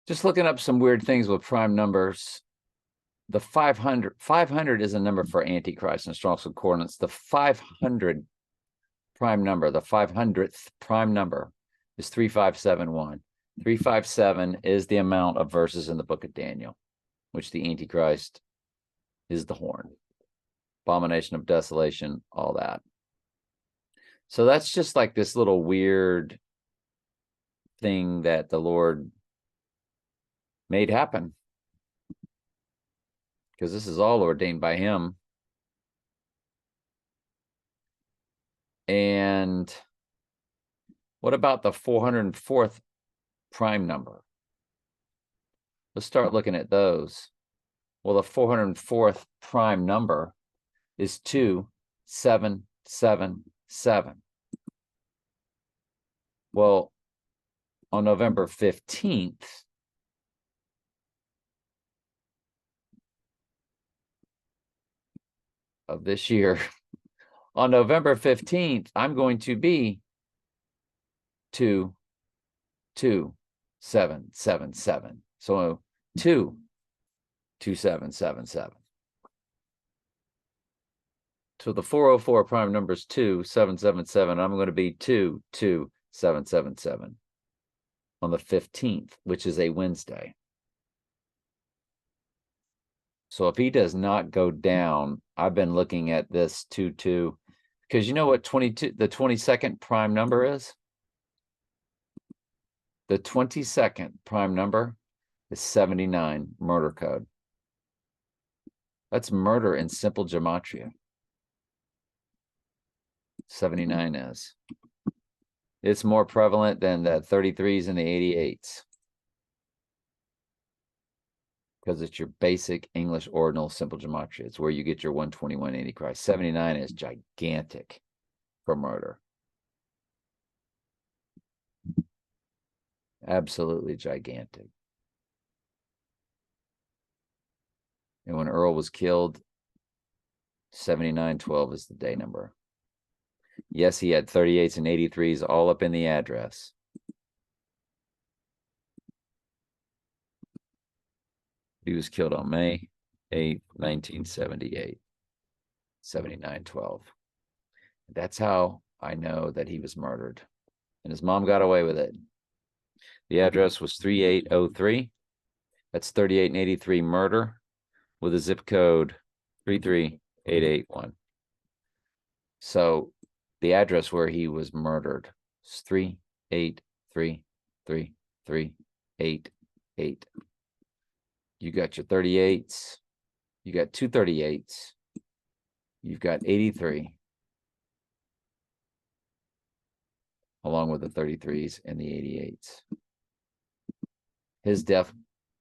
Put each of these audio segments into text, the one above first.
Just looking up some weird things with prime numbers. The 500 is a number for Antichrist in Strong's Concordance. The 500 prime number, the 500th prime number is 3571. 357 is the amount of verses in the book of Daniel, which the Antichrist is the horn, abomination of desolation, all that. So that's just like this little weird thing that the Lord made happen, because this is all ordained by him. And what about the 404th prime number? Let's start looking at those. Well, the 404th prime number is 2777. Well, on November 15th, of this year, on November 15th, I'm going to be 22777. So 22777. So the 404 prime number is 2777. I'm going to be 22777 on the 15th, which is a Wednesday. So if he does not go down, I've been looking at this 22, because you know what the 22nd prime number is? The 22nd prime number is 79, murder code. That's murder in simple gematria. 79 is. It's more prevalent than the 33s and the 88s. Because it's your basic English ordinal simple gematria. It's where you get your 121 Antichrist. 79 is gigantic for murder. Absolutely gigantic. And when Earl was killed, 7912 is the day number. Yes, he had 38s and 83s all up in the address. He was killed on May 8, 1978, 7912. That's how I know that he was murdered. And his mom got away with it. The address was 3803. That's 38 and 83 murder with a zip code 33881. So the address where he was murdered is 3833388. You got your 38s. You got two 38s. You've got 83. Along with the 33s and the 88s. His death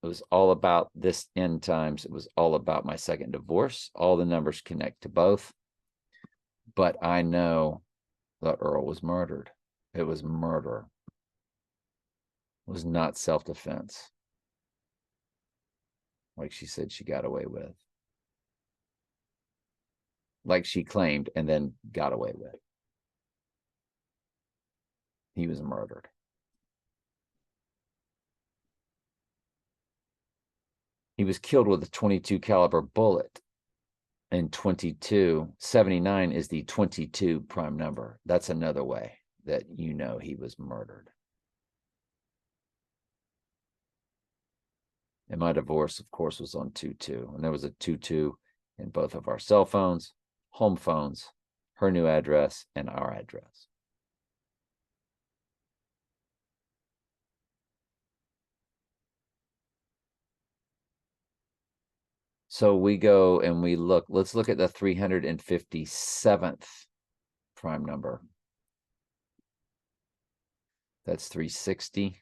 was all about this end times. It was all about my second divorce. All the numbers connect to both. But I know that Earl was murdered. It was murder. It was not self-defense, like she said she got away with. Like she claimed and then got away with. He was murdered. He was killed with a 22 caliber bullet. And 79 is the 22 prime number. That's another way that you know he was murdered. And my divorce, of course, was on 22. And there was a 22 in both of our cell phones, home phones, her new address, and our address. So we go and we look. Let's look at the 357th prime number. That's 360,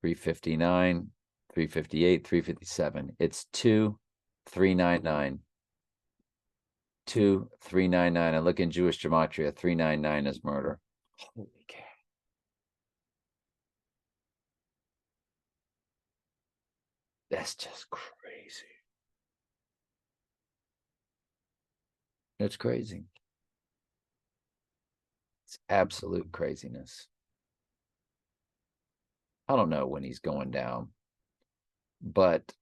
359, 358, 357. It's 2399. 2399. I look in Jewish gematria. 399 is murder. Holy cow. That's just crazy. It's crazy. It's absolute craziness. I don't know when he's going down, but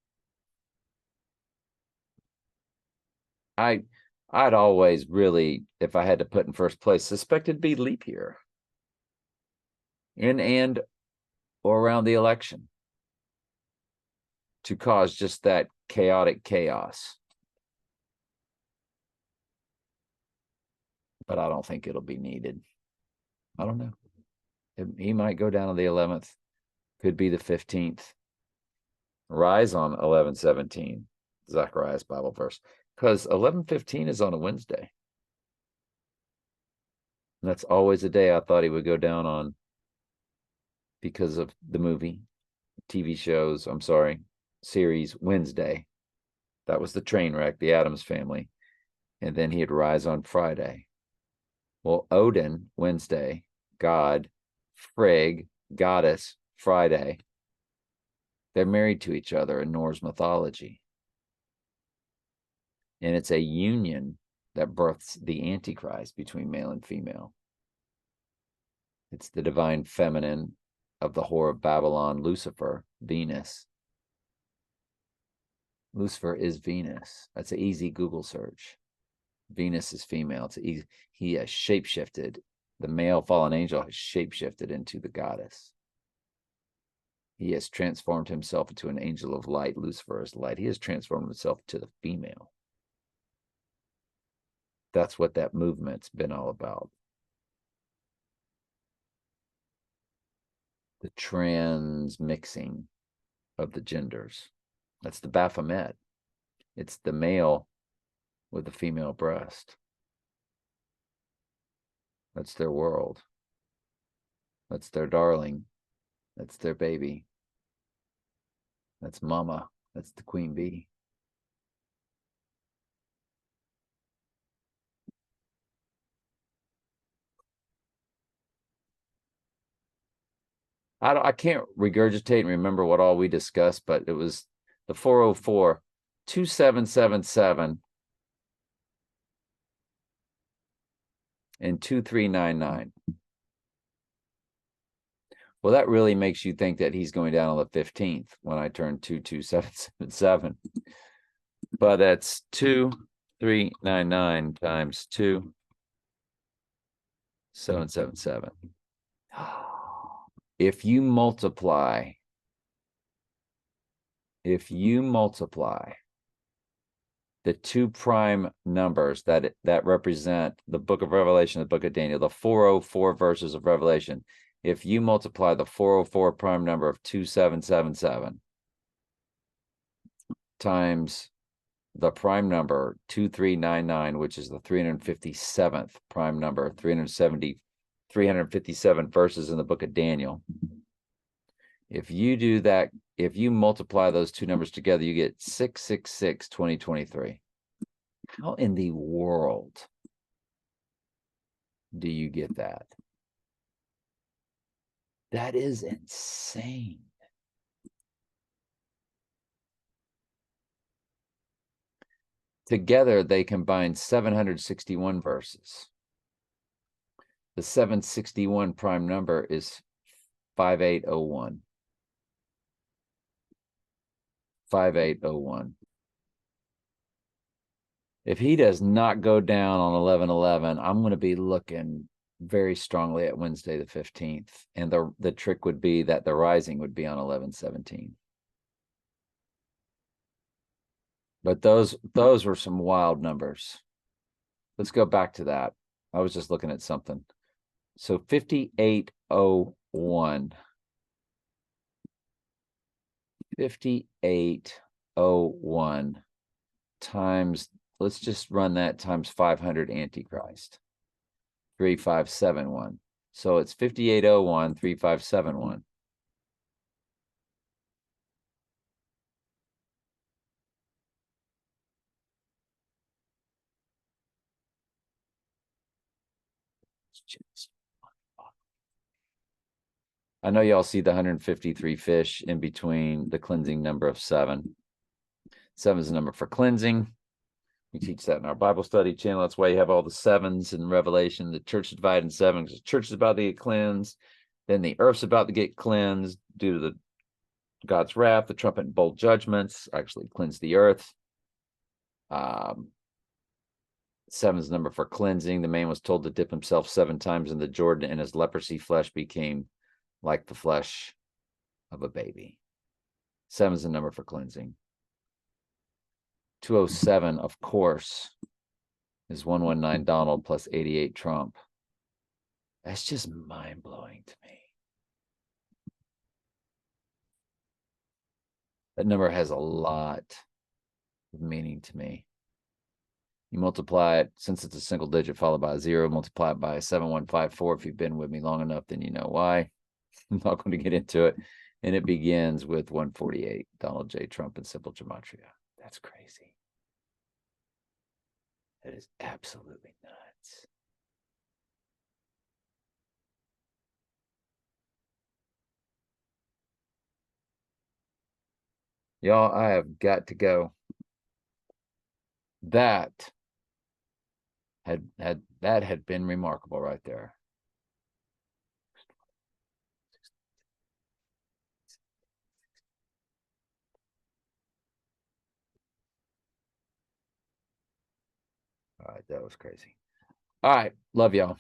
I'd always really, if I had to put in first place, suspect it'd be leap year in and or around the election to cause just that chaotic chaos. But I don't think it'll be needed. I don't know. He might go down on the 11th. Could be the 15th. Rise on 11/17, Zachariah's Bible verse, because 11/15 is on a Wednesday. And that's always a day I thought he would go down on because of the movie, TV shows, series Wednesday. That was the train wreck, the Addams Family. And then he'd rise on Friday. Well, Odin, Wednesday, God, Frigg, goddess, Friday. They're married to each other in Norse mythology. And it's a union that births the Antichrist between male and female. It's the divine feminine of the whore of Babylon, Lucifer, Venus. Lucifer is Venus. That's an easy Google search. Venus is female. It's easy. He has shapeshifted. The male fallen angel has shapeshifted into the goddess. He has transformed himself into an angel of light. Lucifer is light. He has transformed himself to the female. That's what that movement's been all about. The transmixing of the genders. That's the Baphomet. It's the male with the female breast. That's their world. That's their darling. That's their baby. That's mama. That's the queen bee. I can't regurgitate and remember what all we discussed, but it was the 404, 2777, and 2399. Well, that really makes you think that he's going down on the 15th when I turn 22777. But that's 2399 times 2777. If you multiply the two prime numbers that represent the book of Revelation, the book of Daniel, the 404 verses of Revelation, if you multiply the 404 prime number of 2777 times the prime number 2399, which is the 357th prime number, 357 verses in the book of Daniel. If you do that, if you multiply those two numbers together, you get 666, 2023. How in the world do you get that? That is insane. Together, they combine 761 verses. The 761 prime number is 5801. 5801. If he does not go down on 11/11, I'm going to be looking very strongly at Wednesday the 15th. And the trick would be that the rising would be on 11/17. But those were some wild numbers. Let's go back to that. I was just looking at something. So 5801. 5801 times, let's just run that times 500 Antichrist. 3571. So it's 5801, 3571. I know y'all see the 153 fish in between the cleansing number of 7. 7 is the number for cleansing. We teach that in our Bible study channel. That's why you have all the 7s in Revelation. The church is divided in 7 because the church is about to get cleansed. Then the earth's about to get cleansed due to the God's wrath. The trumpet and bold judgments actually cleanse the earth. 7 is the number for cleansing. The man was told to dip himself 7 times in the Jordan, and his leprosy flesh became like the flesh of a baby. 7 is the number for cleansing. 207, of course, is 119 Donald plus 88 Trump. That's just mind-blowing to me. That number has a lot of meaning to me. You multiply it, since it's a single digit followed by a 0, multiply it by 7154. If you've been with me long enough, then you know why. I'm not going to get into it. And it begins with 148, Donald J. Trump in simple gematria. That's crazy. That is absolutely nuts. Y'all, I have got to go. That had been remarkable right there. All right, that was crazy. All right, love y'all.